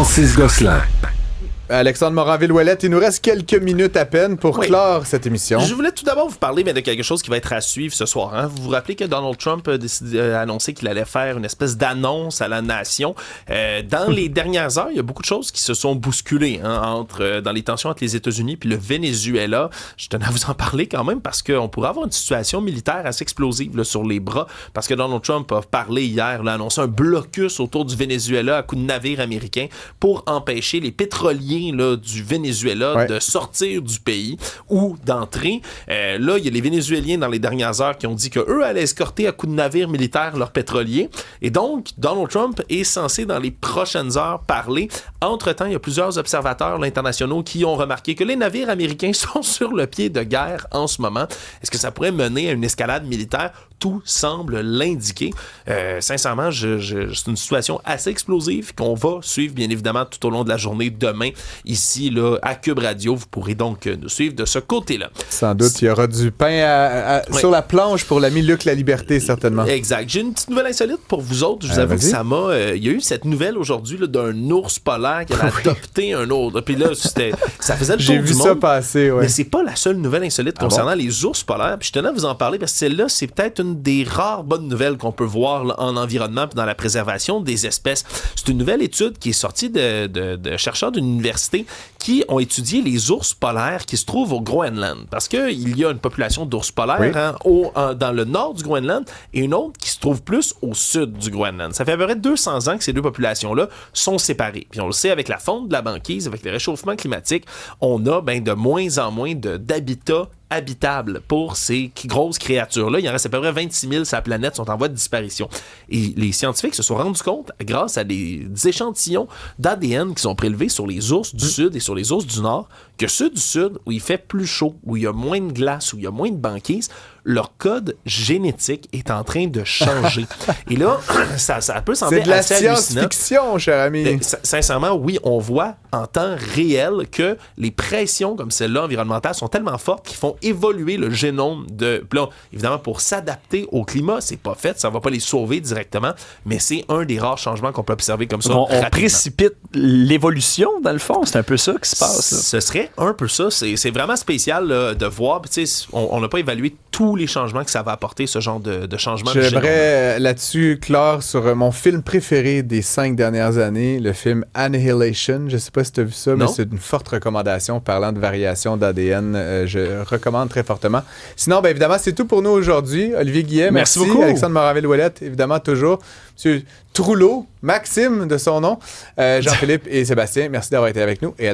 Francis Gosselin. Alexandre Moranville-Ouellette, il nous reste quelques minutes à peine pour clore cette émission. Je voulais tout d'abord vous parler de quelque chose qui va être à suivre ce soir. Vous vous rappelez que Donald Trump a annoncé qu'il allait faire une espèce d'annonce à la nation. Dans les dernières heures, il y a beaucoup de choses qui se sont bousculées dans les tensions entre les États-Unis et le Venezuela. Je tenais à vous en parler quand même parce qu'on pourrait avoir une situation militaire assez explosive là, sur les bras parce que Donald Trump a parlé hier, a annoncé un blocus autour du Venezuela à coups de navires américains pour empêcher les pétroliers là, du Venezuela de sortir du pays ou d'entrer. Là, il y a les Vénézuéliens dans les dernières heures qui ont dit qu'eux allaient escorter à coups de navires militaires leurs pétroliers. Et donc, Donald Trump est censé, dans les prochaines heures, parler. Entre-temps, il y a plusieurs observateurs là, internationaux qui ont remarqué que les navires américains sont sur le pied de guerre en ce moment. Est-ce que ça pourrait mener à une escalade militaire? Tout semble l'indiquer. Sincèrement, c'est une situation assez explosive qu'on va suivre, bien évidemment, tout au long de la journée demain. Ici, là, à Cube Radio, vous pourrez donc nous suivre de ce côté-là. Sans doute, il y aura du pain sur la planche pour l'ami Luc La Liberté, certainement. Exact. J'ai une petite nouvelle insolite pour vous autres. Je vous avoue que ça m'a... Il y a eu cette nouvelle aujourd'hui là, d'un ours polaire qui avait adopté un autre. Puis là, ça faisait le tour du monde. J'ai vu ça passer, Mais c'est pas la seule nouvelle insolite concernant les ours polaires. Puis je tenais à vous en parler parce que celle-là, c'est peut-être une des rares bonnes nouvelles qu'on peut voir là, en environnement et dans la préservation des espèces. C'est une nouvelle étude qui est sortie de chercheurs d'une université qui ont étudié les ours polaires qui se trouvent au Groenland. Parce qu'il y a une population d'ours polaires dans le nord du Groenland et une autre qui se trouve plus au sud du Groenland. Ça fait à peu près 200 ans que ces deux populations-là sont séparées. Puis on le sait, avec la fonte de la banquise, avec le réchauffement climatique, on a de moins en moins d'habitats habitable pour ces grosses créatures-là. Il en reste à peu près 26 000 sur la planète, sont en voie de disparition. Et les scientifiques se sont rendus compte, grâce à des échantillons d'ADN qui sont prélevés sur les ours du sud et sur les ours du nord, que ceux du sud, où il fait plus chaud, où il y a moins de glace, où il y a moins de banquise, leur code génétique est en train de changer. Et là, ça peut sembler assez hallucinant. C'est de la science-fiction, cher ami. Sincèrement, oui, on voit en temps réel que les pressions comme celle-là environnementales sont tellement fortes qu'ils font évoluer le génome de... Là, évidemment, pour s'adapter au climat, c'est pas fait, ça va pas les sauver directement, mais c'est un des rares changements qu'on peut observer comme ça. On précipite l'évolution, dans le fond, c'est un peu ça qui se passe. Là. Ce serait un peu ça, c'est vraiment spécial là, de voir, on n'a pas évalué tous les changements que ça va apporter, ce genre de changement. J'aimerais là-dessus clore sur mon film préféré des 5 dernières années, le film Annihilation. Je sais pas si tu as vu ça, mais c'est une forte recommandation parlant de variation d'ADN. Je recommande très fortement. Sinon, évidemment, c'est tout pour nous aujourd'hui. Olivier Guillet, merci beaucoup. Alexandre Moranville-Ouellette, évidemment, toujours. Monsieur Trouleau, Maxime de son nom. Jean-Philippe et Sébastien, merci d'avoir été avec nous. Et à